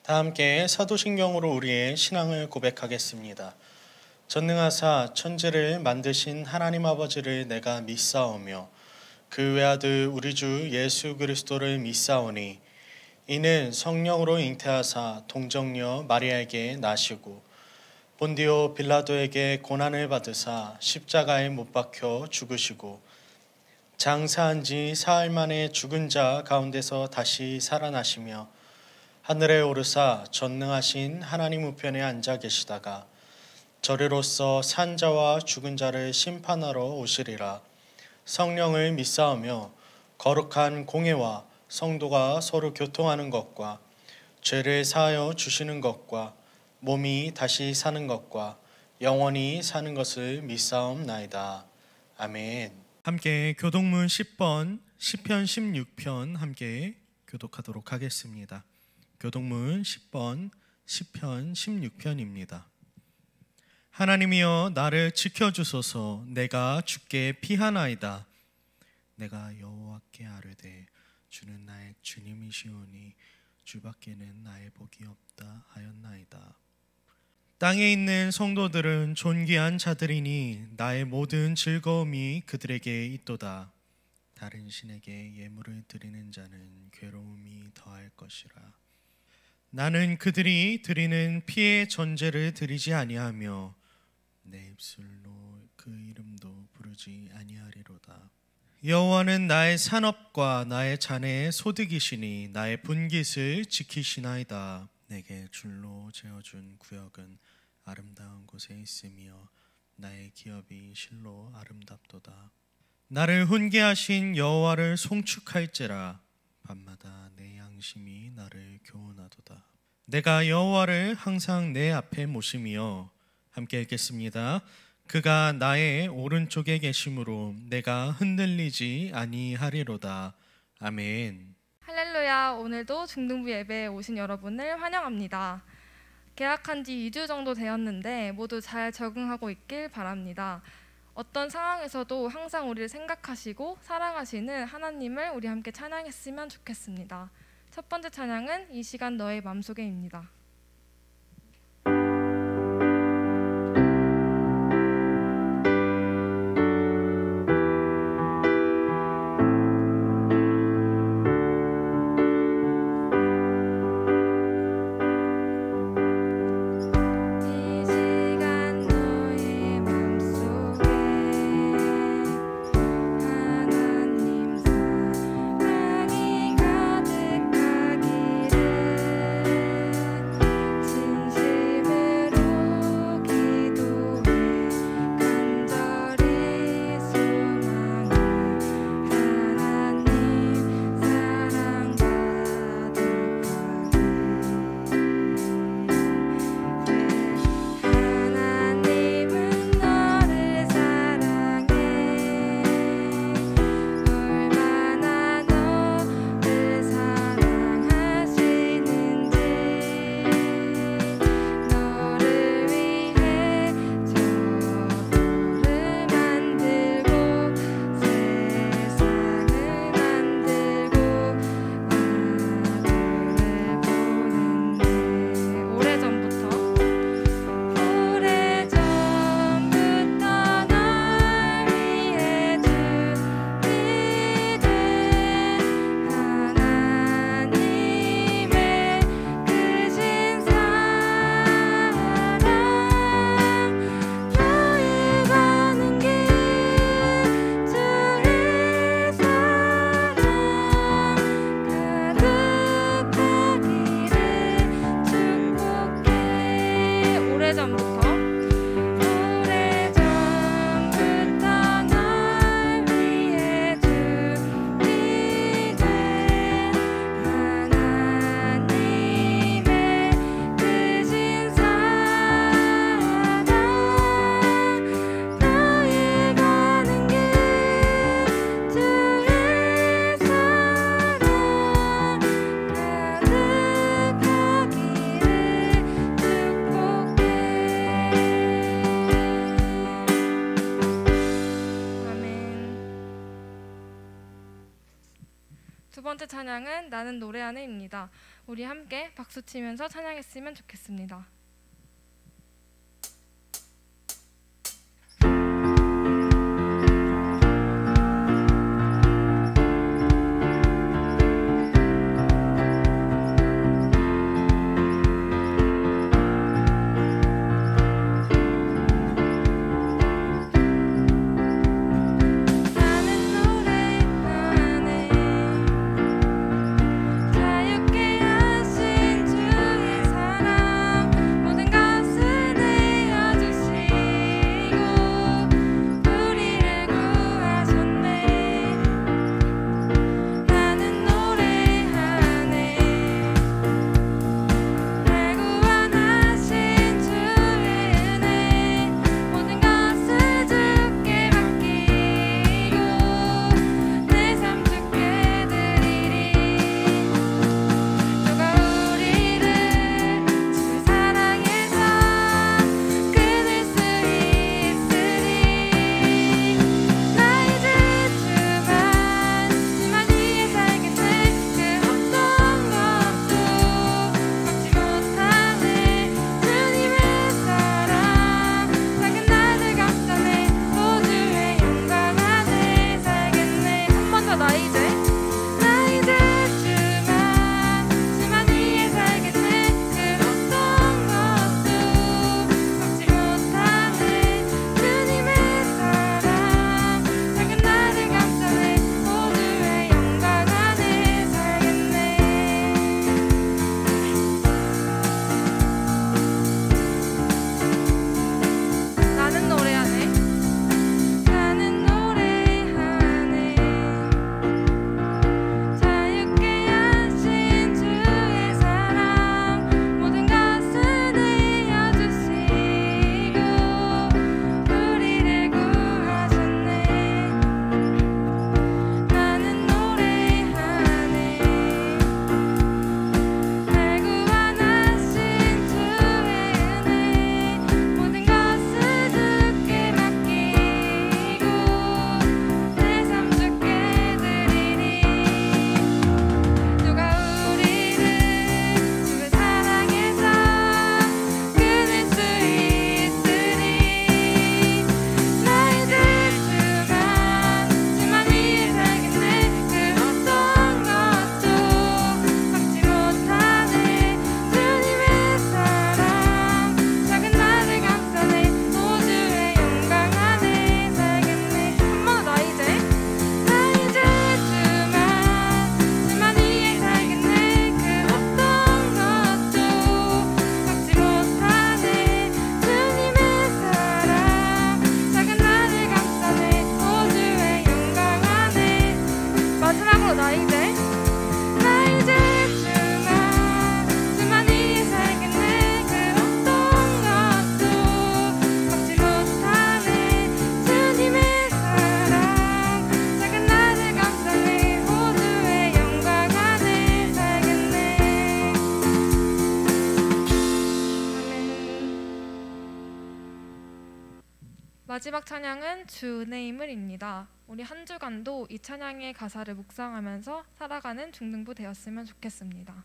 다 함께 사도신경으로 우리의 신앙을 고백하겠습니다. 전능하사 천지를 만드신 하나님 아버지를 내가 믿사오며 그 외아들 우리 주 예수 그리스도를 믿사오니 이는 성령으로 잉태하사 동정녀 마리아에게 나시고 본디오 빌라도에게 고난을 받으사 십자가에 못 박혀 죽으시고 장사한 지 사흘 만에 죽은 자 가운데서 다시 살아나시며 하늘에 오르사 전능하신 하나님 우편에 앉아 계시다가 저리로서 산 자와 죽은 자를 심판하러 오시리라. 성령을 믿사오며 거룩한 공회와 성도가 서로 교통하는 것과 죄를 사하여 주시는 것과 몸이 다시 사는 것과 영원히 사는 것을 믿사옵나이다. 아멘. 함께 교독문 10번 시편 16편 함께 교독하도록 하겠습니다. 교독문 10번 시편 16편입니다. 하나님이여 나를 지켜주소서. 내가 주께 피하나이다. 내가 여호와께 아뢰되 주는 나의 주님이시오니 주밖에는 나의 복이 없다 하였나이다. 땅에 있는 성도들은 존귀한 자들이니 나의 모든 즐거움이 그들에게 있도다. 다른 신에게 예물을 드리는 자는 괴로움이 더할 것이라. 나는 그들이 드리는 피의 전제를 드리지 아니하며 내 입술로 그 이름도 부르지 아니하리로다. 여호와는 나의 산업과 나의 자네의 소득이시니 나의 분깃을 지키시나이다. 내게 줄로 재어준 구역은 아름다운 곳에 있으며 나의 기업이 실로 아름답도다. 나를 훈계하신 여호와를 송축할지라. 밤마다 내 양심이 나를 교훈하도다. 내가 여호와를 항상 내 앞에 모시며 함께 읽겠습니다. 그가 나의 오른쪽에 계심으로 내가 흔들리지 아니하리로다. 아멘. 할렐루야. 오늘도 중등부 예배에 오신 여러분을 환영합니다. 개학한 지 2주 정도 되었는데 모두 잘 적응하고 있길 바랍니다. 어떤 상황에서도 항상 우리를 생각하시고 사랑하시는 하나님을 우리 함께 찬양했으면 좋겠습니다. 첫 번째 찬양은 이 시간 너의 맘속에입니다. 찬양은 나는 노래 안에입니다. 우리 함께 박수 치면서 찬양했으면 좋겠습니다. 마지막 찬양은 주 은혜임을입니다. 우리 한 주간도 이 찬양의 가사를 묵상하면서 살아가는 중등부 되었으면 좋겠습니다.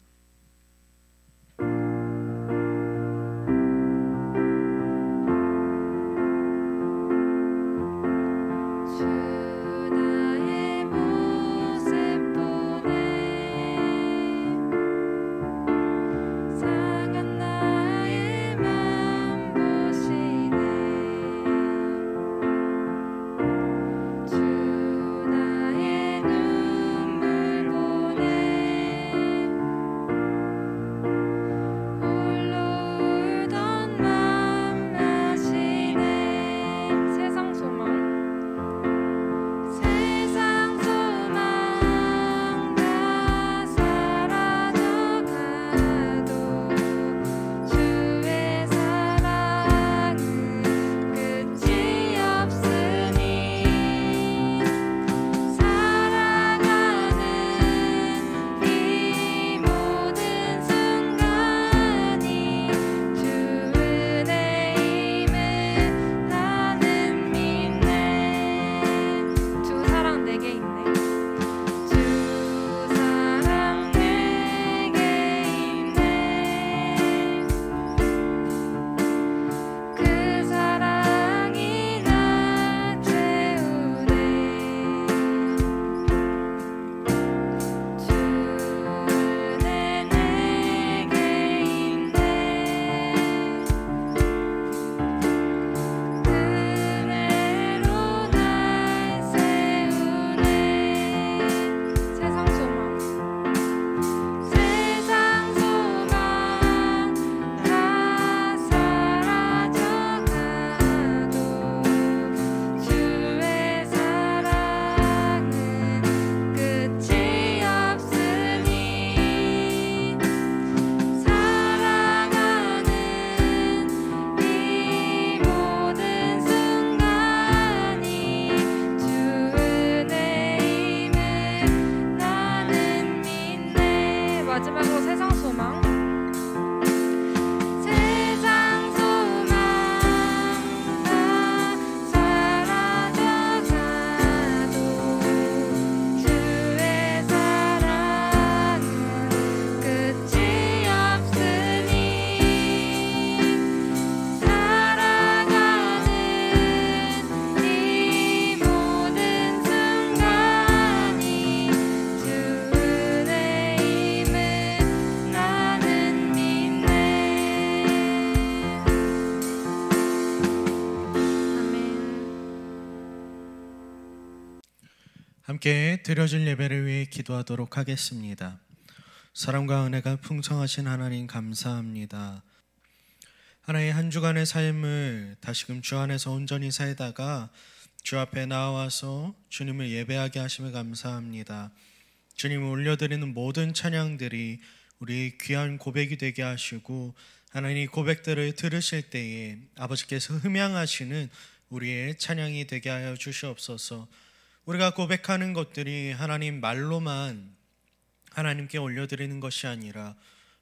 소망 함께 드려질 예배를 위해 기도하도록 하겠습니다. 사랑과 은혜가 풍성하신 하나님 감사합니다. 하나의 한 주간의 삶을 다시금 주 안에서 온전히 살다가 주 앞에 나와서 주님을 예배하게 하심을 감사합니다. 주님을 올려드리는 모든 찬양들이 우리 귀한 고백이 되게 하시고 하나님 이 고백들을 들으실 때에 아버지께서 흠양하시는 우리의 찬양이 되게 하여 주시옵소서. 우리가 고백하는 것들이 하나님 말로만 하나님께 올려드리는 것이 아니라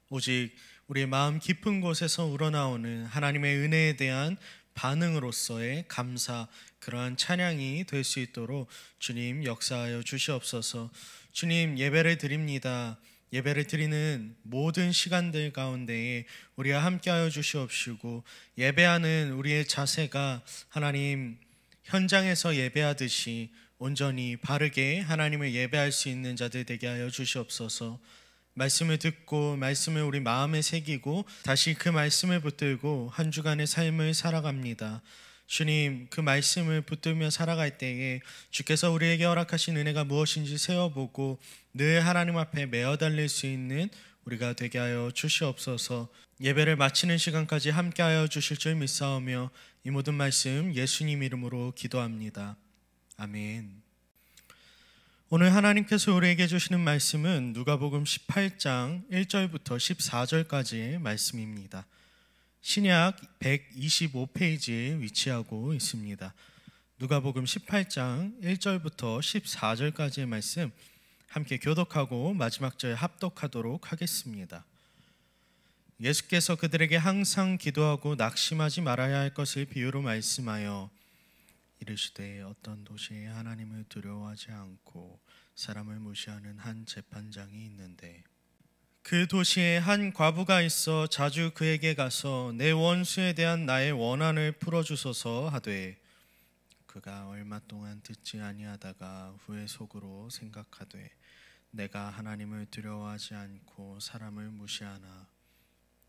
오직 우리의 마음 깊은 곳에서 우러나오는 하나님의 은혜에 대한 반응으로서의 감사, 그러한 찬양이 될 수 있도록 주님 역사하여 주시옵소서. 주님 예배를 드립니다. 예배를 드리는 모든 시간들 가운데에 우리와 함께하여 주시옵시고 예배하는 우리의 자세가 하나님 현장에서 예배하듯이 온전히 바르게 하나님을 예배할 수 있는 자들 되게 하여 주시옵소서. 말씀을 듣고 말씀을 우리 마음에 새기고 다시 그 말씀을 붙들고 한 주간의 삶을 살아갑니다. 주님 그 말씀을 붙들며 살아갈 때에 주께서 우리에게 허락하신 은혜가 무엇인지 세워보고 늘 하나님 앞에 매어 달릴 수 있는 우리가 되게 하여 주시옵소서. 예배를 마치는 시간까지 함께하여 주실 줄 믿사오며 이 모든 말씀 예수님 이름으로 기도합니다. 아멘. 오늘 하나님께서 우리에게 주시는 말씀은 누가복음 18장 1절부터 14절까지의 말씀입니다. 신약 125페이지에 위치하고 있습니다. 누가복음 18장 1절부터 14절까지의 말씀 함께 교독하고 마지막 절 합독하도록 하겠습니다. 예수께서 그들에게 항상 기도하고 낙심하지 말아야 할 것을 비유로 말씀하여 이르시되 어떤 도시에 하나님을 두려워하지 않고 사람을 무시하는 한 재판장이 있는데 그 도시에 한 과부가 있어 자주 그에게 가서 내 원수에 대한 나의 원한을 풀어주소서 하되 그가 얼마 동안 듣지 아니하다가 후에 속으로 생각하되 내가 하나님을 두려워하지 않고 사람을 무시하나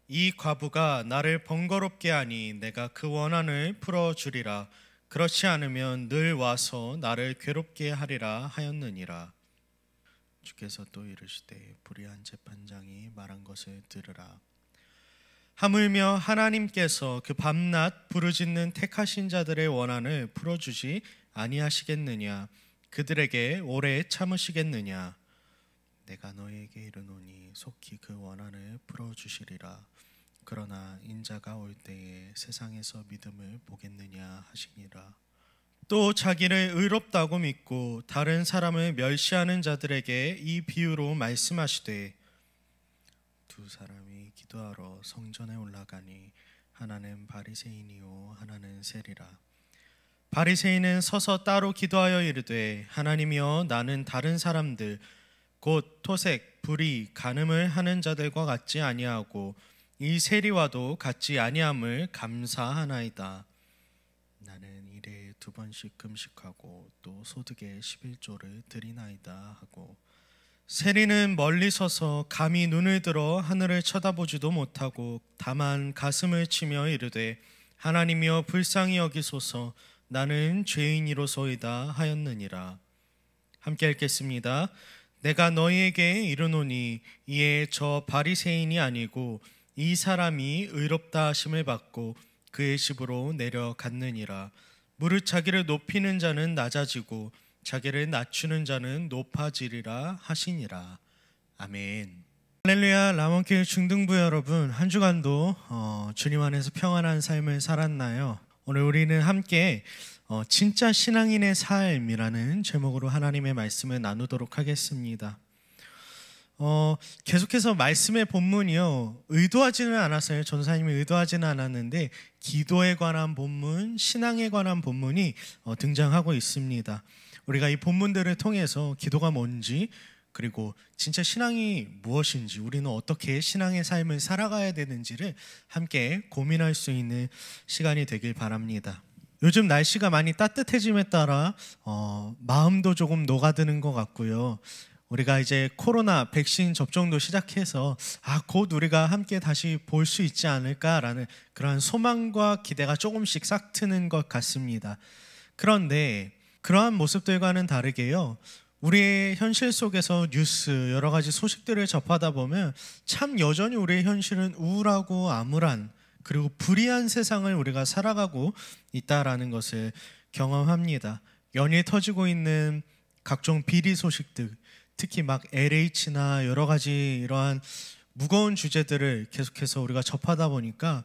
이 과부가 나를 번거롭게 하니 내가 그 원한을 풀어주리라. 그렇지 않으면 늘 와서 나를 괴롭게 하리라 하였느니라. 주께서 또 이르시되 불의한 재판장이 말한 것을 들으라. 하물며 하나님께서 그 밤낮 부르짖는 택하신 자들의 원한을 풀어주지 아니하시겠느냐. 그들에게 오래 참으시겠느냐. 내가 너희에게 이르노니 속히 그 원한을 풀어주시리라. 그러나 인자가 올 때에 세상에서 믿음을 보겠느냐 하시니라. 또 자기를 의롭다고 믿고 다른 사람을 멸시하는 자들에게 이 비유로 말씀하시되 두 사람이 기도하러 성전에 올라가니 하나는 바리새인이요 하나는 세리라. 바리새인은 서서 따로 기도하여 이르되 하나님이여 나는 다른 사람들 곧 토색, 불의, 간음을 하는 자들과 같지 아니하고 이 세리와도 같지 아니함을 감사하나이다. 나는 일에 2번씩 금식하고 또 소득의 11조를 드리나이다 하고 세리는 멀리 서서 감히 눈을 들어 하늘을 쳐다보지도 못하고 다만 가슴을 치며 이르되 하나님이여 불쌍히 여기소서 나는 죄인이로소이다 하였느니라. 함께 읽겠습니다. 내가 너희에게 이르노니 이에 저 바리새인이 아니고 이 사람이 의롭다 하심을 받고 그의 집으로 내려갔느니라. 무릇 자기를 높이는 자는 낮아지고 자기를 낮추는 자는 높아지리라 하시니라. 아멘. 할렐루야. 라몬교회 중등부 여러분, 한 주간도 주님 안에서 평안한 삶을 살았나요? 오늘 우리는 함께 진짜 신앙인의 삶이라는 제목으로 하나님의 말씀을 나누도록 하겠습니다. 계속해서 말씀의 본문이요, 의도하지는 않았어요. 전사님이 의도하지는 않았는데 기도에 관한 본문, 신앙에 관한 본문이 등장하고 있습니다. 우리가 이 본문들을 통해서 기도가 뭔지, 그리고 진짜 신앙이 무엇인지, 우리는 어떻게 신앙의 삶을 살아가야 되는지를 함께 고민할 수 있는 시간이 되길 바랍니다. 요즘 날씨가 많이 따뜻해짐에 따라 마음도 조금 녹아드는 것 같고요. 우리가 이제 코로나 백신 접종도 시작해서 곧 우리가 함께 다시 볼 수 있지 않을까라는 그러한 소망과 기대가 조금씩 싹 트는 것 같습니다. 그런데 그러한 모습들과는 다르게요, 우리의 현실 속에서 뉴스, 여러 가지 소식들을 접하다 보면 참 여전히 우리의 현실은 우울하고 암울한, 그리고 불의한 세상을 우리가 살아가고 있다라는 것을 경험합니다. 연일 터지고 있는 각종 비리 소식들, 특히 막 LH나 여러 가지 이러한 무거운 주제들을 계속해서 우리가 접하다 보니까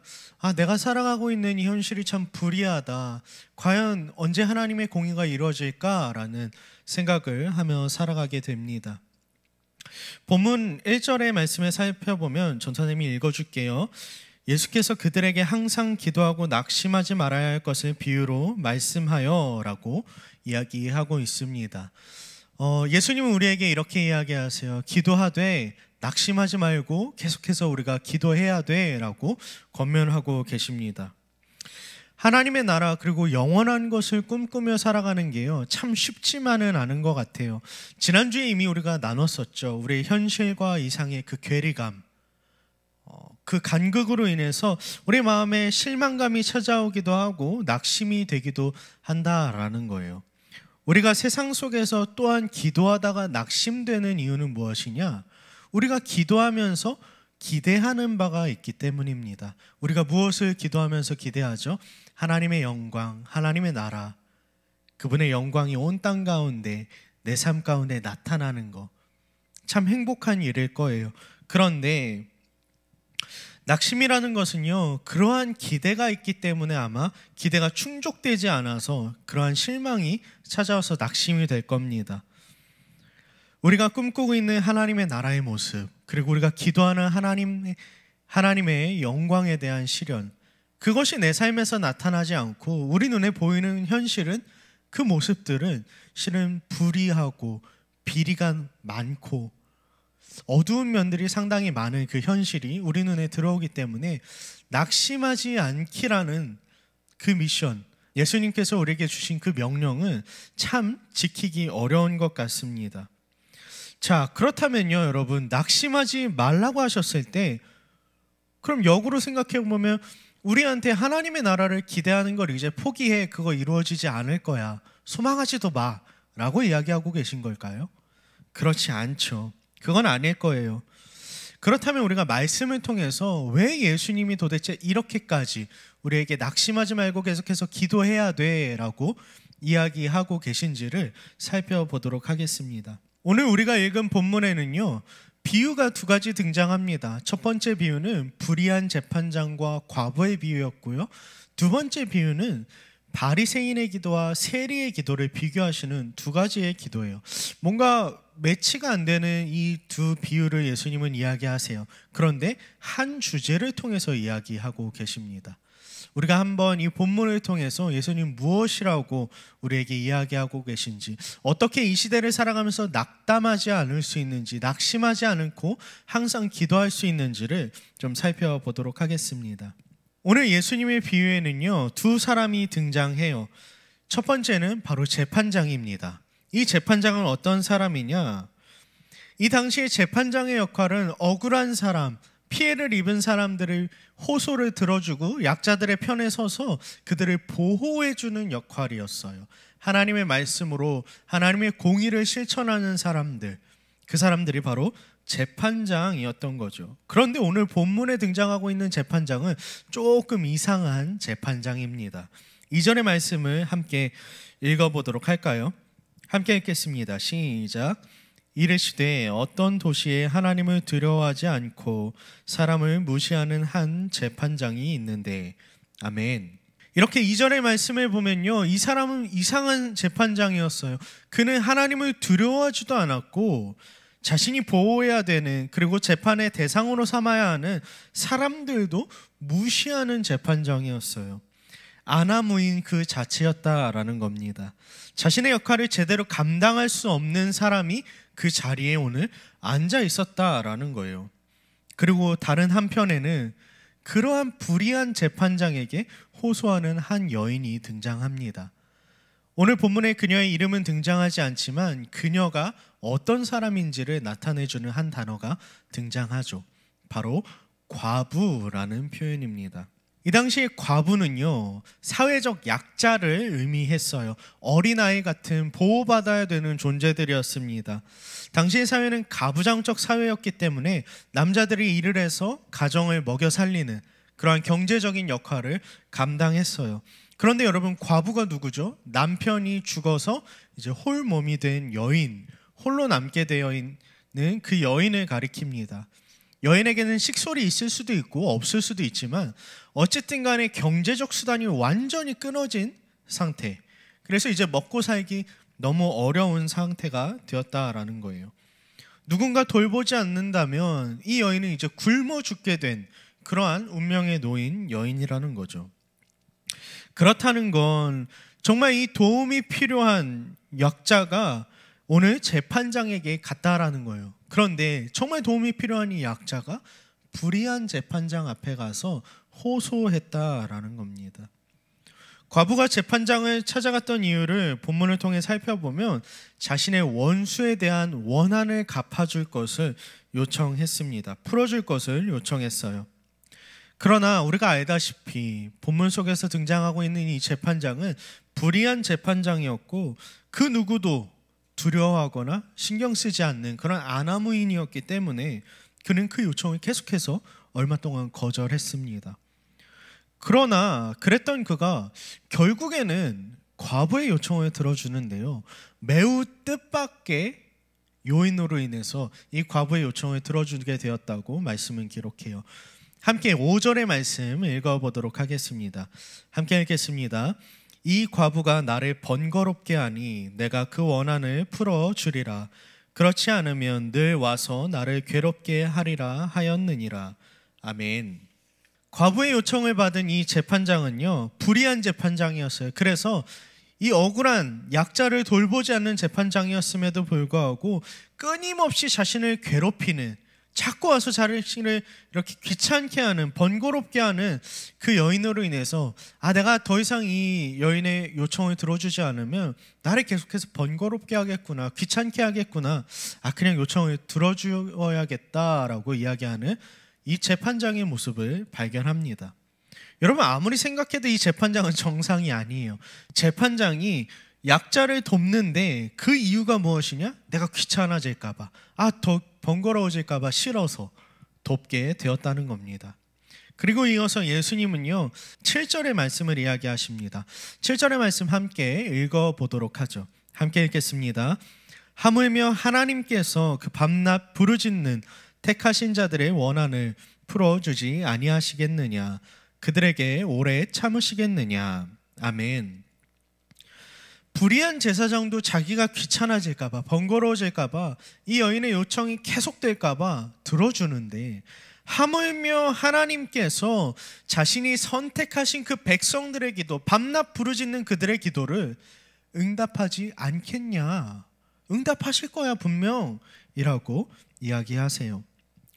내가 살아가고 있는 이 현실이 참 불의하다, 과연 언제 하나님의 공의가 이루어질까라는 생각을 하며 살아가게 됩니다. 본문 1절의 말씀을 살펴보면 전사님이 읽어줄게요. 예수께서 그들에게 항상 기도하고 낙심하지 말아야 할 것을 비유로 말씀하여 라고 이야기하고 있습니다. 예수님은 우리에게 이렇게 이야기하세요. 기도하되 낙심하지 말고 계속해서 우리가 기도해야 돼 라고 권면하고 계십니다. 하나님의 나라, 그리고 영원한 것을 꿈꾸며 살아가는 게요, 참 쉽지만은 않은 것 같아요. 지난주에 이미 우리가 나눴었죠. 우리의 현실과 이상의 그 괴리감, 그 간극으로 인해서 우리 마음에 실망감이 찾아오기도 하고 낙심이 되기도 한다라는 거예요. 우리가 세상 속에서 또한 기도하다가 낙심되는 이유는 무엇이냐? 우리가 기도하면서 기대하는 바가 있기 때문입니다. 우리가 무엇을 기도하면서 기대하죠? 하나님의 영광, 하나님의 나라, 그분의 영광이 온 땅 가운데, 내 삶 가운데 나타나는 거, 참 행복한 일일 거예요. 그런데 낙심이라는 것은요, 그러한 기대가 있기 때문에 아마 기대가 충족되지 않아서 그러한 실망이 찾아와서 낙심이 될 겁니다. 우리가 꿈꾸고 있는 하나님의 나라의 모습, 그리고 우리가 기도하는 하나님의 영광에 대한 실현, 그것이 내 삶에서 나타나지 않고 우리 눈에 보이는 현실은, 그 모습들은 실은 불의하고 비리가 많고 어두운 면들이 상당히 많은 그 현실이 우리 눈에 들어오기 때문에 낙심하지 않기라는 그 미션, 예수님께서 우리에게 주신 그 명령은 참 지키기 어려운 것 같습니다. 자, 그렇다면요, 여러분, 낙심하지 말라고 하셨을 때, 그럼 역으로 생각해 보면 우리한테 하나님의 나라를 기대하는 걸 이제 포기해, 그거 이루어지지 않을 거야, 소망하지도 마 라고 이야기하고 계신 걸까요? 그렇지 않죠. 그건 아닐 거예요. 그렇다면 우리가 말씀을 통해서 왜 예수님이 도대체 이렇게까지 우리에게 낙심하지 말고 계속해서 기도해야 돼 라고 이야기하고 계신지를 살펴보도록 하겠습니다. 오늘 우리가 읽은 본문에는요, 비유가 두 가지 등장합니다. 첫 번째 비유는 불의한 재판장과 과부의 비유였고요, 두 번째 비유는 바리새인의 기도와 세리의 기도를 비교하시는 두 가지의 기도예요. 뭔가 매치가 안 되는 이 두 비유를 예수님은 이야기하세요. 그런데 한 주제를 통해서 이야기하고 계십니다. 우리가 한번 이 본문을 통해서 예수님 무엇이라고 우리에게 이야기하고 계신지, 어떻게 이 시대를 살아가면서 낙담하지 않을 수 있는지, 낙심하지 않고 항상 기도할 수 있는지를 좀 살펴보도록 하겠습니다. 오늘 예수님의 비유에는요, 두 사람이 등장해요. 첫 번째는 바로 재판장입니다. 이 재판장은 어떤 사람이냐? 이 당시에 재판장의 역할은 억울한 사람, 피해를 입은 사람들을 호소를 들어주고 약자들의 편에 서서 그들을 보호해주는 역할이었어요. 하나님의 말씀으로 하나님의 공의를 실천하는 사람들, 그 사람들이 바로 재판장이었던 거죠. 그런데 오늘 본문에 등장하고 있는 재판장은 조금 이상한 재판장입니다. 이전의 말씀을 함께 읽어보도록 할까요? 함께 읽겠습니다. 시작. 이르시되 어떤 도시에 하나님을 두려워하지 않고 사람을 무시하는 한 재판장이 있는데. 아멘. 이렇게 이전의 말씀을 보면요, 이 사람은 이상한 재판장이었어요. 그는 하나님을 두려워하지도 않았고 자신이 보호해야 되는, 그리고 재판의 대상으로 삼아야 하는 사람들도 무시하는 재판장이었어요. 아나무인 그 자체였다라는 겁니다. 자신의 역할을 제대로 감당할 수 없는 사람이 그 자리에 오늘 앉아 있었다라는 거예요. 그리고 다른 한편에는 그러한 불의한 재판장에게 호소하는 한 여인이 등장합니다. 오늘 본문에 그녀의 이름은 등장하지 않지만 그녀가 어떤 사람인지를 나타내주는 한 단어가 등장하죠. 바로 과부라는 표현입니다. 이 당시에 과부는요, 사회적 약자를 의미했어요. 어린아이 같은 보호받아야 되는 존재들이었습니다. 당시의 사회는 가부장적 사회였기 때문에 남자들이 일을 해서 가정을 먹여 살리는 그러한 경제적인 역할을 감당했어요. 그런데 여러분, 과부가 누구죠? 남편이 죽어서 이제 홀몸이 된 여인, 홀로 남게 되어 있는 그 여인을 가리킵니다. 여인에게는 식솔이 있을 수도 있고 없을 수도 있지만 어쨌든 간에 경제적 수단이 완전히 끊어진 상태, 그래서 이제 먹고 살기 너무 어려운 상태가 되었다라는 거예요. 누군가 돌보지 않는다면 이 여인은 이제 굶어 죽게 된 그러한 운명에 놓인 여인이라는 거죠. 그렇다는 건 정말 이 도움이 필요한 약자가 오늘 재판장에게 갔다라는 거예요. 그런데 정말 도움이 필요한 이 약자가 불의한 재판장 앞에 가서 호소했다라는 겁니다. 과부가 재판장을 찾아갔던 이유를 본문을 통해 살펴보면 자신의 원수에 대한 원한을 갚아줄 것을 요청했습니다. 풀어줄 것을 요청했어요. 그러나 우리가 알다시피 본문 속에서 등장하고 있는 이 재판장은 불의한 재판장이었고 그 누구도 두려워하거나 신경 쓰지 않는 그런 아나무인이었기 때문에 그는 그 요청을 계속해서 얼마 동안 거절했습니다. 그러나 그랬던 그가 결국에는 과부의 요청을 들어주는데요, 매우 뜻밖의 요인으로 인해서 이 과부의 요청을 들어주게 되었다고 말씀은 기록해요. 함께 5절의 말씀 읽어보도록 하겠습니다. 함께 읽겠습니다. 이 과부가 나를 번거롭게 하니 내가 그 원한을 풀어주리라. 그렇지 않으면 늘 와서 나를 괴롭게 하리라 하였느니라. 아멘. 과부의 요청을 받은 이 재판장은요, 불의한 재판장이었어요. 그래서 이 억울한 약자를 돌보지 않는 재판장이었음에도 불구하고 끊임없이 자신을 괴롭히는, 자꾸 와서 자신을 이렇게 귀찮게 하는, 번거롭게 하는 그 여인으로 인해서 내가 더 이상 이 여인의 요청을 들어주지 않으면 나를 계속해서 번거롭게 하겠구나, 귀찮게 하겠구나, 그냥 요청을 들어주어야겠다라고 이야기하는 이 재판장의 모습을 발견합니다. 여러분, 아무리 생각해도 이 재판장은 정상이 아니에요. 재판장이 약자를 돕는데 그 이유가 무엇이냐? 내가 귀찮아질까 봐, 더 번거로워질까 봐 싫어서 돕게 되었다는 겁니다. 그리고 이어서 예수님은요, 7절의 말씀을 이야기하십니다. 7절의 말씀 함께 읽어보도록 하죠. 함께 읽겠습니다. 하물며 하나님께서 그 밤낮 부르짖는 택하신 자들의 원한을 풀어주지 아니하시겠느냐? 그들에게 오래 참으시겠느냐? 아멘. 불의한 제사장도 자기가 귀찮아질까봐, 번거로워질까봐, 이 여인의 요청이 계속될까봐 들어주는데, 하물며 하나님께서 자신이 선택하신 그 백성들의 기도, 밤낮 부르짖는 그들의 기도를 응답하지 않겠냐? 응답하실 거야 분명이라고 이야기하세요.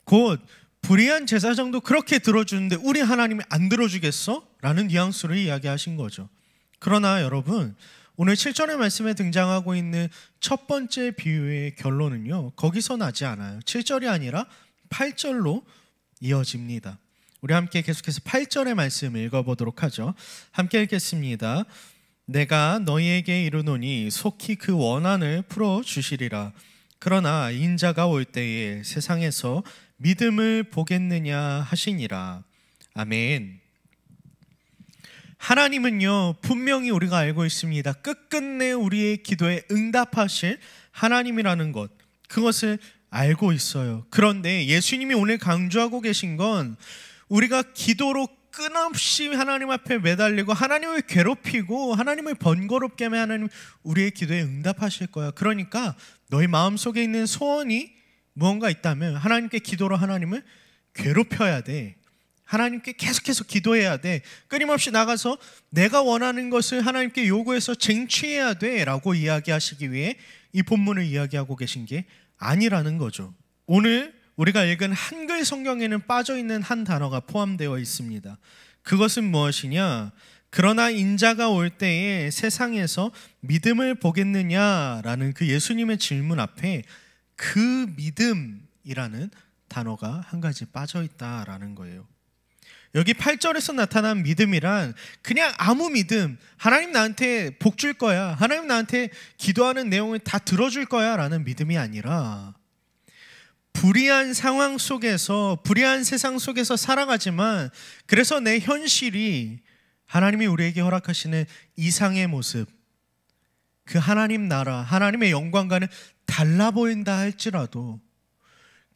곧 불의한 제사장도 그렇게 들어주는데 우리 하나님이 안 들어주겠어? 라는 뉘앙스로 이야기하신 거죠. 그러나 여러분, 오늘 7절의 말씀에 등장하고 있는 첫 번째 비유의 결론은요, 거기서 나지 않아요. 7절이 아니라 8절로 이어집니다. 우리 함께 계속해서 8절의 말씀 읽어보도록 하죠. 함께 읽겠습니다. 내가 너희에게 이르노니 속히 그 원한을 풀어주시리라. 그러나 인자가 올 때에 세상에서 믿음을 보겠느냐 하시니라. 아멘. 하나님은요, 분명히 우리가 알고 있습니다. 끝끝내 우리의 기도에 응답하실 하나님이라는 것, 그것을 알고 있어요. 그런데 예수님이 오늘 강조하고 계신 건 우리가 기도로 끊임없이 하나님 앞에 매달리고 하나님을 괴롭히고 하나님을 번거롭게 하면 하나님 우리의 기도에 응답하실 거야. 그러니까 너희 마음속에 있는 소원이 무언가 있다면 하나님께 기도로 하나님을 괴롭혀야 돼. 하나님께 계속해서 기도해야 돼. 끊임없이 나가서 내가 원하는 것을 하나님께 요구해서 쟁취해야 돼 라고 이야기하시기 위해 이 본문을 이야기하고 계신 게 아니라는 거죠. 오늘 우리가 읽은 한글 성경에는 빠져있는 한 단어가 포함되어 있습니다. 그것은 무엇이냐? 그러나 인자가 올 때에 세상에서 믿음을 보겠느냐라는 그 예수님의 질문 앞에 그 믿음이라는 단어가 한 가지 빠져있다라는 거예요. 여기 8절에서 나타난 믿음이란 그냥 아무 믿음, 하나님 나한테 복 줄 거야, 하나님 나한테 기도하는 내용을 다 들어줄 거야 라는 믿음이 아니라 불의한 상황 속에서, 불의한 세상 속에서 살아가지만 그래서 내 현실이 하나님이 우리에게 허락하시는 이상의 모습, 그 하나님 나라, 하나님의 영광과는 달라 보인다 할지라도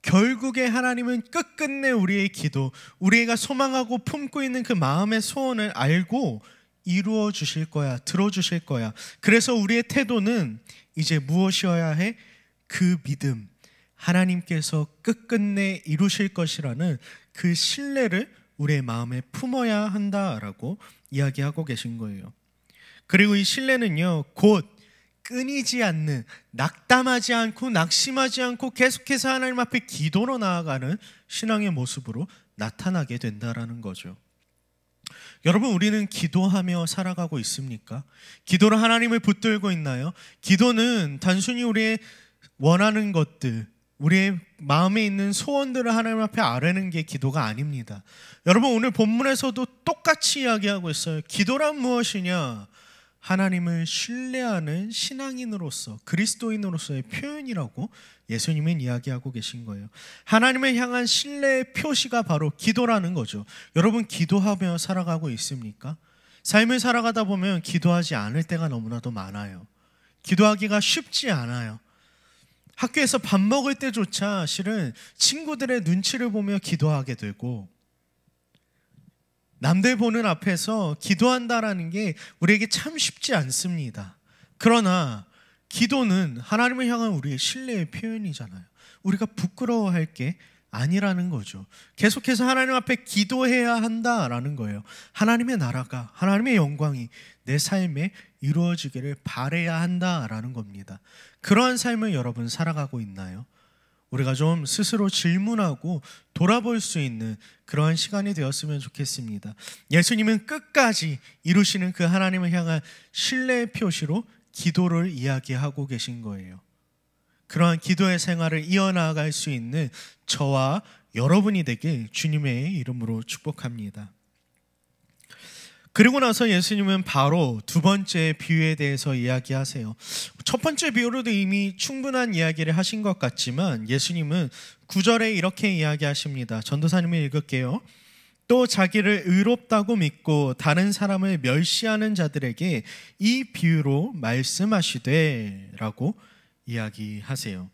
결국에 하나님은 끝끝내 우리의 기도, 우리가 소망하고 품고 있는 그 마음의 소원을 알고 이루어 주실 거야, 들어주실 거야. 그래서 우리의 태도는 이제 무엇이어야 해? 그 믿음, 하나님께서 끝끝내 이루실 것이라는 그 신뢰를 우리의 마음에 품어야 한다라고 이야기하고 계신 거예요. 그리고 이 신뢰는요, 곧 끊이지 않는, 낙담하지 않고 낙심하지 않고 계속해서 하나님 앞에 기도로 나아가는 신앙의 모습으로 나타나게 된다라는 거죠. 여러분, 우리는 기도하며 살아가고 있습니까? 기도로 하나님을 붙들고 있나요? 기도는 단순히 우리의 원하는 것들, 우리의 마음에 있는 소원들을 하나님 앞에 아뢰는 게 기도가 아닙니다. 여러분, 오늘 본문에서도 똑같이 이야기하고 있어요. 기도란 무엇이냐? 하나님을 신뢰하는 신앙인으로서, 그리스도인으로서의 표현이라고 예수님은 이야기하고 계신 거예요. 하나님을 향한 신뢰의 표시가 바로 기도라는 거죠. 여러분, 기도하며 살아가고 있습니까? 삶을 살아가다 보면 기도하지 않을 때가 너무나도 많아요. 기도하기가 쉽지 않아요. 학교에서 밥 먹을 때조차 실은 친구들의 눈치를 보며 기도하게 되고, 남들 보는 앞에서 기도한다라는 게 우리에게 참 쉽지 않습니다. 그러나 기도는 하나님을 향한 우리의 신뢰의 표현이잖아요. 우리가 부끄러워할 게 아니라는 거죠. 계속해서 하나님 앞에 기도해야 한다라는 거예요. 하나님의 나라가, 하나님의 영광이 내 삶에 이루어지기를 바라야 한다라는 겁니다. 그러한 삶을 여러분 살아가고 있나요? 우리가 좀 스스로 질문하고 돌아볼 수 있는 그러한 시간이 되었으면 좋겠습니다. 예수님은 끝까지 이루시는 그 하나님을 향한 신뢰의 표시로 기도를 이야기하고 계신 거예요. 그러한 기도의 생활을 이어나갈 수 있는 저와 여러분이 되길 주님의 이름으로 축복합니다. 그리고 나서 예수님은 바로 두 번째 비유에 대해서 이야기하세요. 첫 번째 비유로도 이미 충분한 이야기를 하신 것 같지만 예수님은 9절에 이렇게 이야기하십니다. 전도사님을 읽을게요. 또 자기를 의롭다고 믿고 다른 사람을 멸시하는 자들에게 이 비유로 말씀하시되 라고 이야기하세요.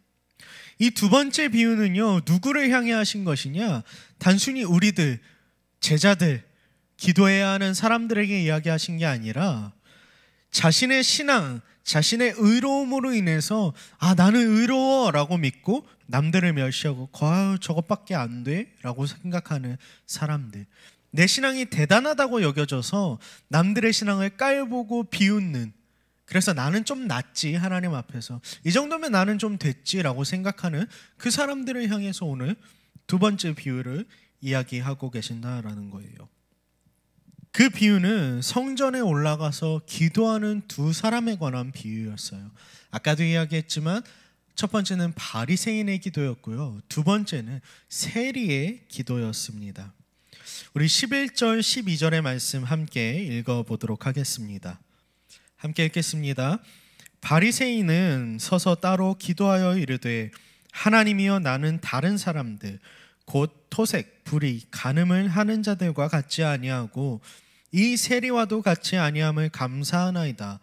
이 두 번째 비유는요, 누구를 향해 하신 것이냐? 단순히 우리들, 제자들, 기도해야 하는 사람들에게 이야기하신 게 아니라 자신의 신앙, 자신의 의로움으로 인해서 나는 의로워라고 믿고 남들을 멸시하고 저것밖에 안 돼라고 생각하는 사람들, 내 신앙이 대단하다고 여겨져서 남들의 신앙을 깔보고 비웃는, 그래서 나는 좀 낫지, 하나님 앞에서 이 정도면 나는 좀 됐지라고 생각하는 그 사람들을 향해서 오늘 두 번째 비유를 이야기하고 계신다라는 거예요. 그 비유는 성전에 올라가서 기도하는 두 사람에 관한 비유였어요. 아까도 이야기했지만 첫 번째는 바리새인의 기도였고요, 두 번째는 세리의 기도였습니다. 우리 11절 12절의 말씀 함께 읽어보도록 하겠습니다. 함께 읽겠습니다. 바리새인은 서서 따로 기도하여 이르되 하나님이여, 나는 다른 사람들 곧 토색, 불의, 간음을 하는 자들과 같지 아니하고 이 세리와도 같이 아니함을 감사하나이다.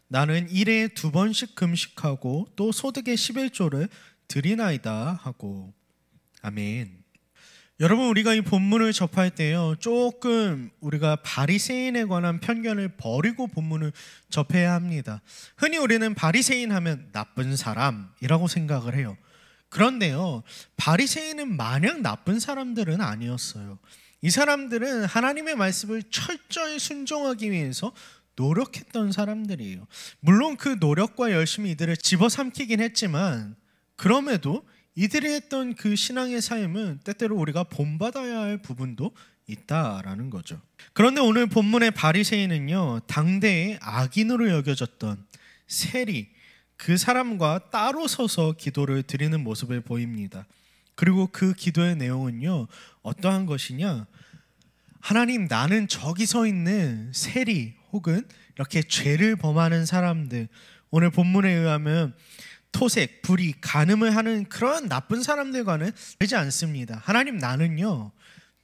나는 일에 2번씩 금식하고 또 소득의 11조를 드리나이다 하고. 아멘. 여러분, 우리가 이 본문을 접할 때요, 조금 우리가 바리새인에 관한 편견을 버리고 본문을 접해야 합니다. 흔히 우리는 바리새인 하면 나쁜 사람이라고 생각을 해요. 그런데요, 바리새인은 마냥 나쁜 사람들은 아니었어요. 이 사람들은 하나님의 말씀을 철저히 순종하기 위해서 노력했던 사람들이에요. 물론 그 노력과 열심히 이들을 집어삼키긴 했지만, 그럼에도 이들이 했던 그 신앙의 삶은 때때로 우리가 본받아야 할 부분도 있다라는 거죠. 그런데 오늘 본문의 바리새인은요, 당대의 악인으로 여겨졌던 세리, 그 사람과 따로 서서 기도를 드리는 모습을 보입니다. 그리고 그 기도의 내용은요, 어떠한 것이냐? 하나님, 나는 저기 서 있는 세리 혹은 이렇게 죄를 범하는 사람들, 오늘 본문에 의하면 토색, 불의, 간음을 하는 그런 나쁜 사람들과는 되지 않습니다. 하나님, 나는요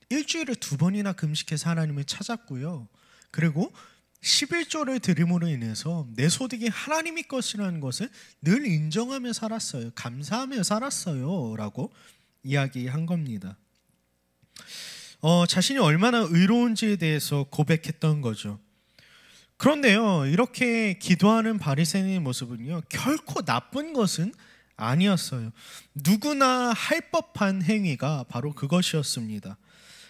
일주일에 2번이나 금식해서 하나님을 찾았고요, 그리고 11조를 드림으로 인해서 내 소득이 하나님의 것이라는 것을 늘 인정하며 살았어요. 감사하며 살았어요 라고 이야기한 겁니다. 자신이 얼마나 의로운지에 대해서 고백했던 거죠. 그런데요, 이렇게 기도하는 바리새인의 모습은요, 결코 나쁜 것은 아니었어요. 누구나 할 법한 행위가 바로 그것이었습니다.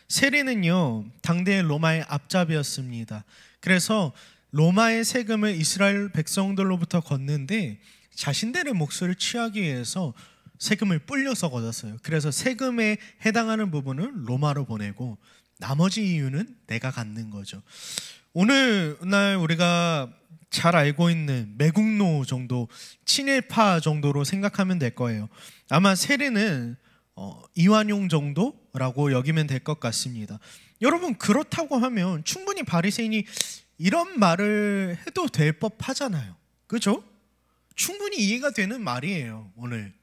세리는요, 당대의 로마의 앞잡이였습니다. 그래서 로마의 세금을 이스라엘 백성들로부터 걷는데 자신들의 몫을 취하기 위해서 세금을 불려서 걷었어요. 그래서 세금에 해당하는 부분을 로마로 보내고 나머지 이유는 내가 갖는 거죠. 오늘날 우리가 잘 알고 있는 매국노 정도, 친일파 정도로 생각하면 될 거예요. 아마 세리는 이완용 정도라고 여기면 될 것 같습니다. 여러분, 그렇다고 하면 충분히 바리새인이 이런 말을 해도 될 법하잖아요. 그렇죠? 충분히 이해가 되는 말이에요, 오늘.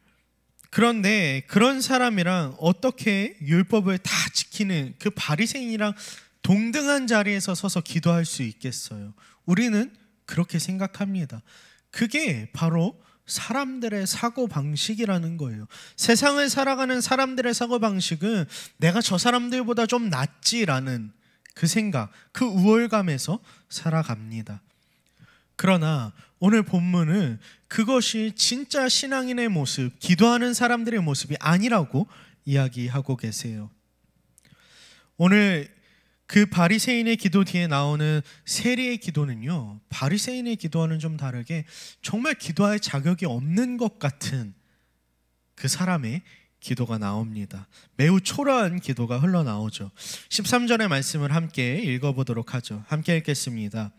그런데 그런 사람이랑 어떻게 율법을 다 지키는 그 바리새인이랑 동등한 자리에서 서서 기도할 수 있겠어요? 우리는 그렇게 생각합니다. 그게 바로 사람들의 사고방식이라는 거예요. 세상을 살아가는 사람들의 사고방식은 내가 저 사람들보다 좀 낫지라는 그 생각, 그 우월감에서 살아갑니다. 그러나 오늘 본문은 그것이 진짜 신앙인의 모습, 기도하는 사람들의 모습이 아니라고 이야기하고 계세요. 오늘 그 바리새인의 기도 뒤에 나오는 세리의 기도는요, 바리새인의 기도와는 좀 다르게 정말 기도할 자격이 없는 것 같은 그 사람의 기도가 나옵니다. 매우 초라한 기도가 흘러나오죠. 13절의 말씀을 함께 읽어보도록 하죠. 함께 읽겠습니다.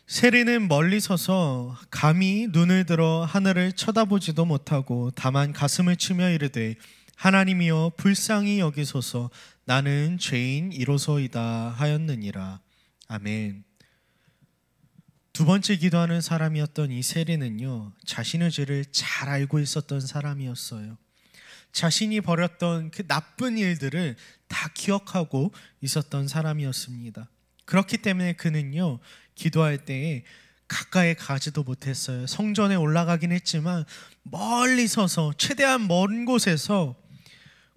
세리는 멀리 서서 감히 눈을 들어 하늘을 쳐다보지도 못하고 다만 가슴을 치며 이르되 하나님이여 불쌍히 여기소서 나는 죄인 이로소이다 하였느니라. 아멘. 두 번째 기도하는 사람이었던 이 세리는요, 자신의 죄를 잘 알고 있었던 사람이었어요. 자신이 벌였던 그 나쁜 일들을 다 기억하고 있었던 사람이었습니다. 그렇기 때문에 그는요, 기도할 때에 가까이 가지도 못했어요. 성전에 올라가긴 했지만 멀리 서서 최대한 먼 곳에서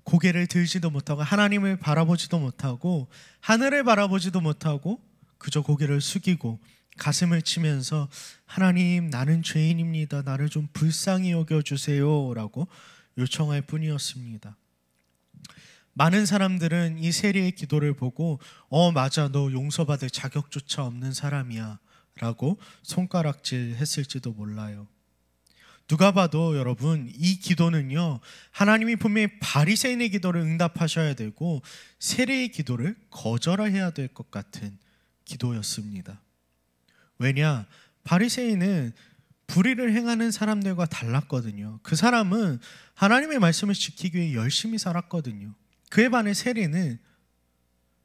고개를 들지도 못하고 하나님을 바라보지도 못하고 하늘을 바라보지도 못하고 그저 고개를 숙이고 가슴을 치면서 하나님, 나는 죄인입니다. 나를 좀 불쌍히 여겨주세요 라고 요청할 뿐이었습니다. 많은 사람들은 이 세리의 기도를 보고 맞아, 너 용서받을 자격조차 없는 사람이야 라고 손가락질 했을지도 몰라요. 누가 봐도 여러분, 이 기도는요, 하나님이 분명히 바리새인의 기도를 응답하셔야 되고 세리의 기도를 거절해야 될 것 같은 기도였습니다. 왜냐? 바리새인은 불의를 행하는 사람들과 달랐거든요. 그 사람은 하나님의 말씀을 지키기 위해 열심히 살았거든요. 그에 반해 세리는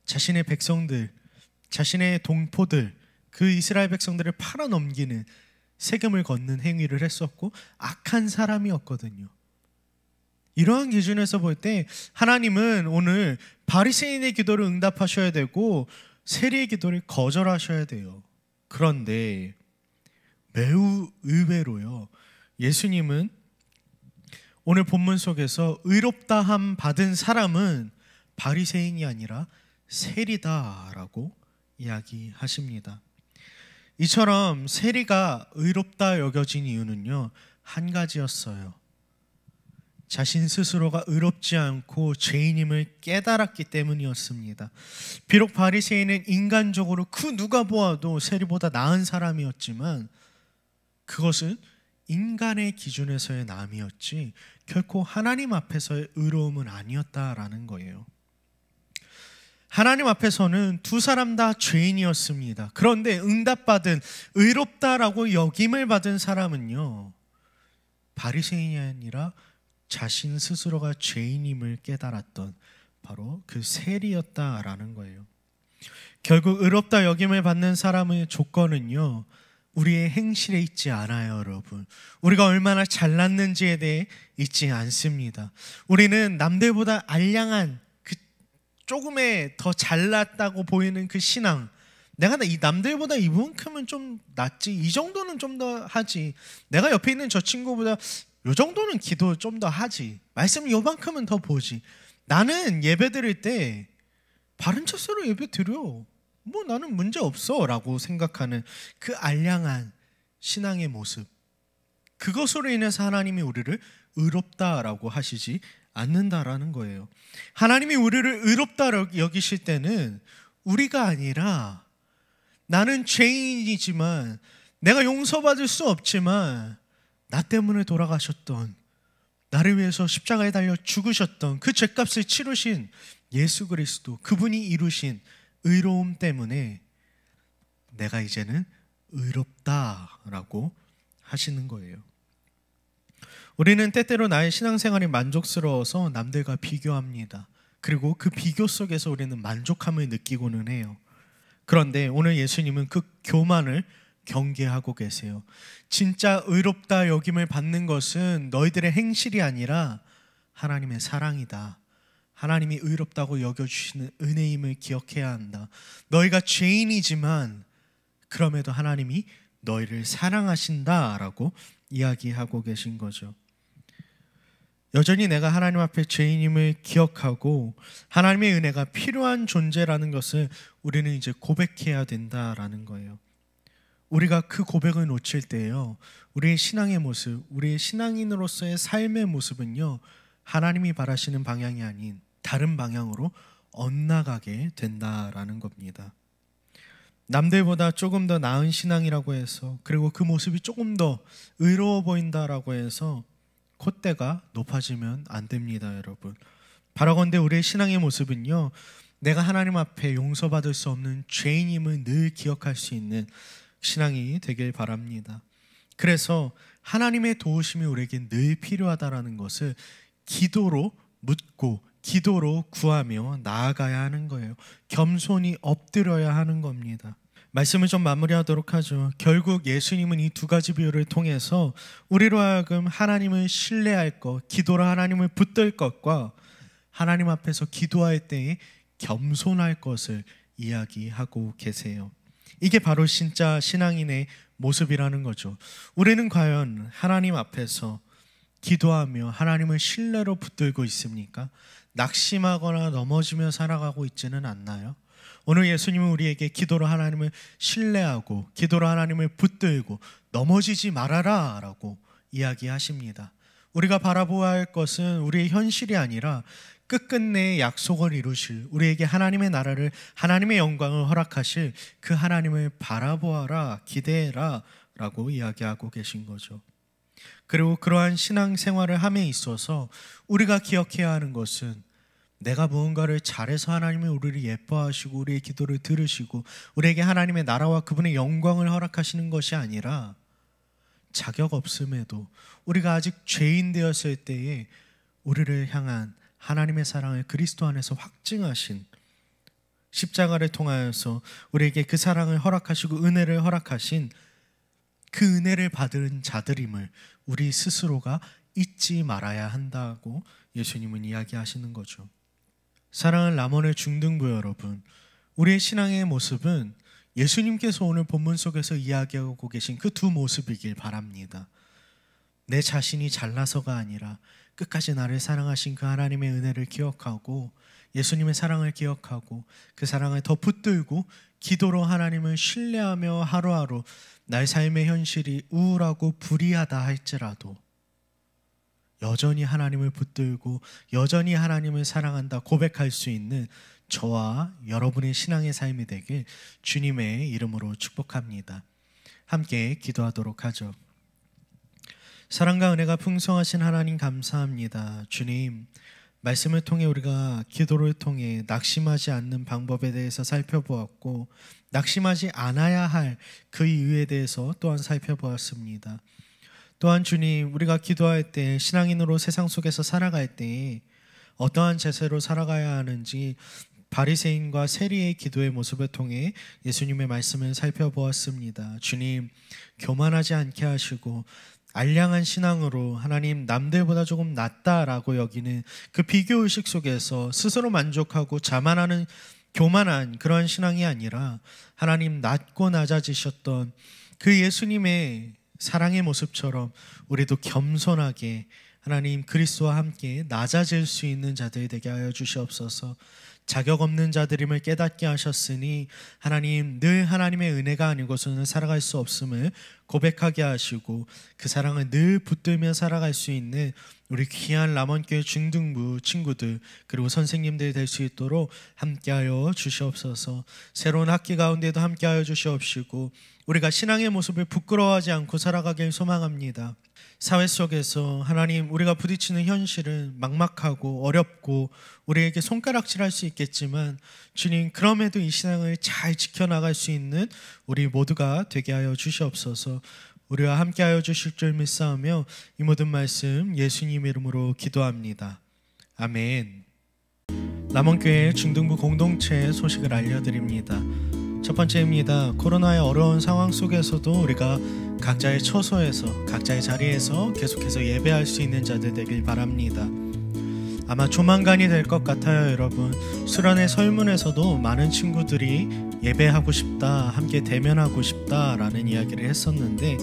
자신의 백성들, 자신의 동포들, 그 이스라엘 백성들을 팔아넘기는 세금을 걷는 행위를 했었고 악한 사람이었거든요. 이러한 기준에서 볼 때 하나님은 오늘 바리새인의 기도를 응답하셔야 되고 세리의 기도를 거절하셔야 돼요. 그런데 매우 의외로요, 예수님은 오늘 본문 속에서 의롭다함 받은 사람은 바리새인이 아니라 세리다라고 이야기하십니다. 이처럼 세리가 의롭다 여겨진 이유는요, 한 가지였어요. 자신 스스로가 의롭지 않고 죄인임을 깨달았기 때문이었습니다. 비록 바리새인은 인간적으로 그 누가 보아도 세리보다 나은 사람이었지만 그것은 인간의 기준에서의 나음이었지 결코 하나님 앞에서의 의로움은 아니었다라는 거예요. 하나님 앞에서는 두 사람 다 죄인이었습니다. 그런데 응답받은 의롭다라고 여김을 받은 사람은요, 바리새인이 아니라 자신 스스로가 죄인임을 깨달았던 바로 그 세리였다라는 거예요. 결국 의롭다 여김을 받는 사람의 조건은요, 우리의 행실에 있지 않아요, 여러분. 우리가 얼마나 잘났는지에 대해 있지 않습니다. 우리는 남들보다 알량한 그 조금의 더 잘났다고 보이는 그 신앙, 내가 이 남들보다 이만큼은 좀 낫지, 이 정도는 좀 더 하지, 내가 옆에 있는 저 친구보다 요 정도는 기도 좀 더 하지, 말씀 요만큼은 더 보지, 나는 예배 드릴 때 바른 첫서로 예배 드려, 뭐 나는 문제 없어 라고 생각하는 그 알량한 신앙의 모습, 그것으로 인해서 하나님이 우리를 의롭다라고 하시지 않는다라는 거예요. 하나님이 우리를 의롭다 여기실 때는 우리가 아니라 나는 죄인이지만, 내가 용서받을 수 없지만 나 때문에 돌아가셨던, 나를 위해서 십자가에 달려 죽으셨던 그 죄값을 치르신 예수 그리스도, 그분이 이루신 의로움 때문에 내가 이제는 의롭다라고 하시는 거예요. 우리는 때때로 나의 신앙생활이 만족스러워서 남들과 비교합니다. 그리고 그 비교 속에서 우리는 만족함을 느끼고는 해요. 그런데 오늘 예수님은 그 교만을 경계하고 계세요. 진짜 의롭다 여김을 받는 것은 너희들의 행실이 아니라 하나님의 사랑이다. 하나님이 의롭다고 여겨주시는 은혜임을 기억해야 한다. 너희가 죄인이지만 그럼에도 하나님이 너희를 사랑하신다라고 이야기하고 계신 거죠. 여전히 내가 하나님 앞에 죄인임을 기억하고 하나님의 은혜가 필요한 존재라는 것을 우리는 이제 고백해야 된다라는 거예요. 우리가 그 고백을 놓칠 때요, 우리의 신앙의 모습, 우리의 신앙인으로서의 삶의 모습은요, 하나님이 바라시는 방향이 아닌 다른 방향으로 엇나가게 된다라는 겁니다. 남들보다 조금 더 나은 신앙이라고 해서, 그리고 그 모습이 조금 더 의로워 보인다라고 해서 콧대가 높아지면 안 됩니다, 여러분. 바라건대 우리의 신앙의 모습은요, 내가 하나님 앞에 용서받을 수 없는 죄인임을 늘 기억할 수 있는 신앙이 되길 바랍니다. 그래서 하나님의 도우심이 우리에게 늘 필요하다라는 것을 기도로 묻고 기도로 구하며 나아가야 하는 거예요. 겸손히 엎드려야 하는 겁니다. 말씀을 좀 마무리하도록 하죠. 결국 예수님은 이 두 가지 비유를 통해서 우리로 하여금 하나님을 신뢰할 것, 기도로 하나님을 붙들 것과 하나님 앞에서 기도할 때에 겸손할 것을 이야기하고 계세요. 이게 바로 진짜 신앙인의 모습이라는 거죠. 우리는 과연 하나님 앞에서 기도하며 하나님을 신뢰로 붙들고 있습니까? 낙심하거나 넘어지며 살아가고 있지는 않나요? 오늘 예수님은 우리에게 기도로 하나님을 신뢰하고 기도로 하나님을 붙들고 넘어지지 말아라 라고 이야기하십니다. 우리가 바라보아야 할 것은 우리의 현실이 아니라 끝끝내 약속을 이루실, 우리에게 하나님의 나라를, 하나님의 영광을 허락하실 그 하나님을 바라보아라, 기대해라 라고 이야기하고 계신 거죠. 그리고 그러한 신앙생활을 함에 있어서 우리가 기억해야 하는 것은 내가 무언가를 잘해서 하나님이 우리를 예뻐하시고 우리의 기도를 들으시고 우리에게 하나님의 나라와 그분의 영광을 허락하시는 것이 아니라, 자격 없음에도 우리가 아직 죄인 되었을 때에 우리를 향한 하나님의 사랑을 그리스도 안에서 확증하신, 십자가를 통하여서 우리에게 그 사랑을 허락하시고 은혜를 허락하신 그 은혜를 받은 자들임을 우리 스스로가 잊지 말아야 한다고 예수님은 이야기하시는 거죠. 사랑하는 라몬의 중등부 여러분, 우리의 신앙의 모습은 예수님께서 오늘 본문 속에서 이야기하고 계신 그 두 모습이길 바랍니다. 내 자신이 잘나서가 아니라 끝까지 나를 사랑하신 그 하나님의 은혜를 기억하고 예수님의 사랑을 기억하고 그 사랑을 더 붙들고 기도로 하나님을 신뢰하며 하루하루 나의 삶의 현실이 우울하고 불이하다 할지라도 여전히 하나님을 붙들고 여전히 하나님을 사랑한다 고백할 수 있는 저와 여러분의 신앙의 삶이 되길 주님의 이름으로 축복합니다. 함께 기도하도록 하죠. 사랑과 은혜가 풍성하신 하나님 감사합니다. 주님, 말씀을 통해 우리가 기도를 통해 낙심하지 않는 방법에 대해서 살펴보았고 낙심하지 않아야 할 그 이유에 대해서 또한 살펴보았습니다. 또한 주님, 우리가 기도할 때 신앙인으로 세상 속에서 살아갈 때 어떠한 자세로 살아가야 하는지 바리새인과 세리의 기도의 모습을 통해 예수님의 말씀을 살펴보았습니다. 주님, 교만하지 않게 하시고 알량한 신앙으로 하나님 남들보다 조금 낫다라고 여기는 그 비교의식 속에서 스스로 만족하고 자만하는 교만한 그런 신앙이 아니라 하나님 낮고 낮아지셨던 그 예수님의 사랑의 모습처럼 우리도 겸손하게 하나님 그리스도와 함께 낮아질 수 있는 자들이 되게 하여 주시옵소서. 자격 없는 자들임을 깨닫게 하셨으니 하나님 늘 하나님의 은혜가 아니고서는 살아갈 수 없음을 고백하게 하시고 그 사랑을 늘 붙들며 살아갈 수 있는 우리 귀한 람원교회 중등부 친구들 그리고 선생님들이 될 수 있도록 함께하여 주시옵소서. 새로운 학기 가운데도 함께하여 주시옵시고 우리가 신앙의 모습을 부끄러워하지 않고 살아가길 소망합니다. 사회 속에서 하나님 우리가 부딪히는 현실은 막막하고 어렵고 우리에게 손가락질할 수 있겠지만 주님 그럼에도 이 신앙을 잘 지켜나갈 수 있는 우리 모두가 되게 하여 주시옵소서. 우리와 함께하여 주실 줄 믿사오며 이 모든 말씀 예수님 이름으로 기도합니다. 아멘. 람원교회 중등부 공동체 소식을 알려드립니다. 첫 번째입니다. 코로나의 어려운 상황 속에서도 우리가 각자의 처소에서 각자의 자리에서 계속해서 예배할 수 있는 자들 되길 바랍니다. 아마 조만간이 될 것 같아요. 여러분, 수련회 설문에서도 많은 친구들이 예배하고 싶다, 함께 대면하고 싶다라는 이야기를 했었는데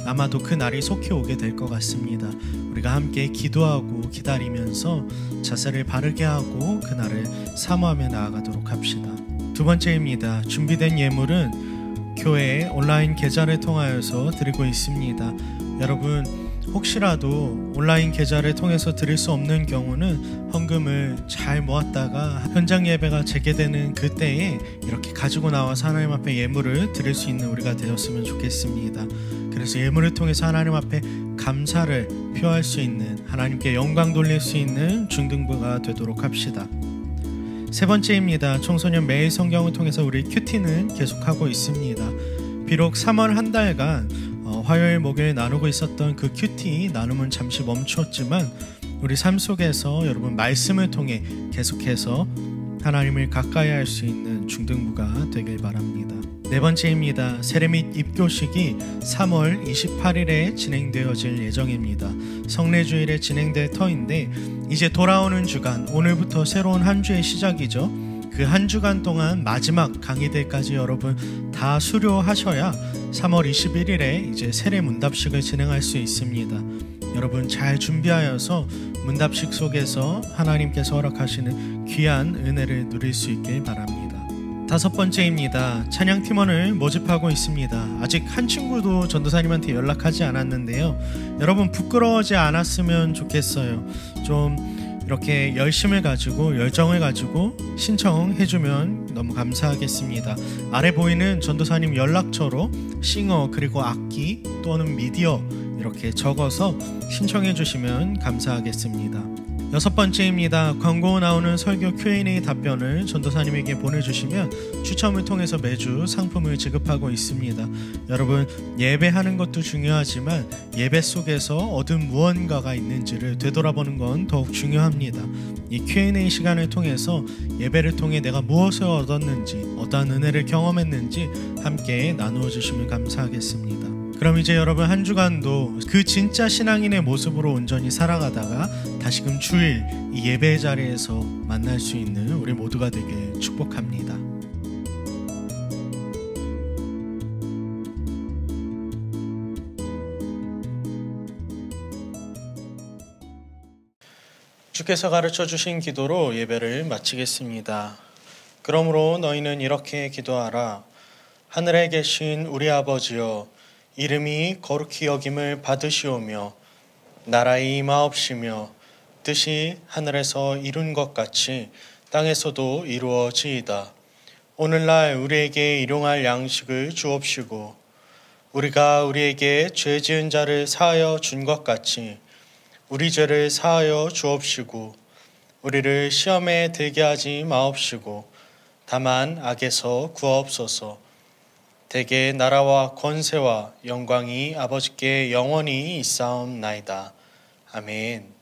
아마도 그 날이 속히 오게 될 것 같습니다. 우리가 함께 기도하고 기다리면서 자세를 바르게 하고 그날을 사모하며 나아가도록 합시다. 두 번째입니다. 준비된 예물은 교회 온라인 계좌를 통하여서 드리고 있습니다. 여러분, 혹시라도 온라인 계좌를 통해서 드릴 수 없는 경우는 헌금을 잘 모았다가 현장 예배가 재개되는 그때에 이렇게 가지고 나와서 하나님 앞에 예물을 드릴 수 있는 우리가 되었으면 좋겠습니다. 그래서 예물을 통해서 하나님 앞에 감사를 표할 수 있는, 하나님께 영광 돌릴 수 있는 중등부가 되도록 합시다. 세 번째입니다. 청소년 매일 성경을 통해서 우리 큐티는 계속하고 있습니다. 비록 3월 한 달간 화요일 목요일 나누고 있었던 그 큐티 나눔은 잠시 멈췄지만 우리 삶 속에서 여러분 말씀을 통해 계속해서 하나님을 가까이 할 수 있는 중등부가 되길 바랍니다. 네 번째입니다. 세례 및 입교식이 3월 28일에 진행되어질 예정입니다. 성례주일에 진행될 터인데 이제 돌아오는 주간, 오늘부터 새로운 한 주의 시작이죠. 그 한 주간 동안 마지막 강의들까지 여러분 다 수료하셔야 3월 21일에 이제 세례 문답식을 진행할 수 있습니다. 여러분 잘 준비하여서 문답식 속에서 하나님께서 허락하시는 귀한 은혜를 누릴 수 있길 바랍니다. 다섯 번째입니다. 찬양팀원을 모집하고 있습니다. 아직 한 친구도 전도사님한테 연락하지 않았는데요. 여러분 부끄러워하지 않았으면 좋겠어요. 좀 이렇게 열심을 가지고 열정을 가지고 신청해주면 너무 감사하겠습니다. 아래 보이는 전도사님 연락처로 싱어 그리고 악기 또는 미디어 이렇게 적어서 신청해 주시면 감사하겠습니다. 여섯 번째입니다. 광고 나오는 설교 Q&A 답변을 전도사님에게 보내주시면 추첨을 통해서 매주 상품을 지급하고 있습니다. 여러분 예배하는 것도 중요하지만 예배 속에서 얻은 무언가가 있는지를 되돌아보는 건 더욱 중요합니다. 이 Q&A 시간을 통해서 예배를 통해 내가 무엇을 얻었는지 어떠한 은혜를 경험했는지 함께 나누어 주시면 감사하겠습니다. 그럼 이제 여러분 한 주간도 그 진짜 신앙인의 모습으로 온전히 살아가다가 다시금 주일 이 예배의 자리에서 만날 수 있는 우리 모두가 되길 축복합니다. 주께서 가르쳐 주신 기도로 예배를 마치겠습니다. 그러므로 너희는 이렇게 기도하라. 하늘에 계신 우리 아버지여, 이름이 거룩히 여김을 받으시오며 나라의 임하옵시며 뜻이 하늘에서 이룬 것 같이 땅에서도 이루어지이다. 오늘날 우리에게 일용할 양식을 주옵시고 우리가 우리에게 죄 지은 자를 사하여 준 것 같이 우리 죄를 사하여 주옵시고 우리를 시험에 들게 하지 마옵시고 다만 악에서 구하옵소서. 대개 나라와 권세와 영광이 아버지께 영원히 있사옵나이다. 아멘.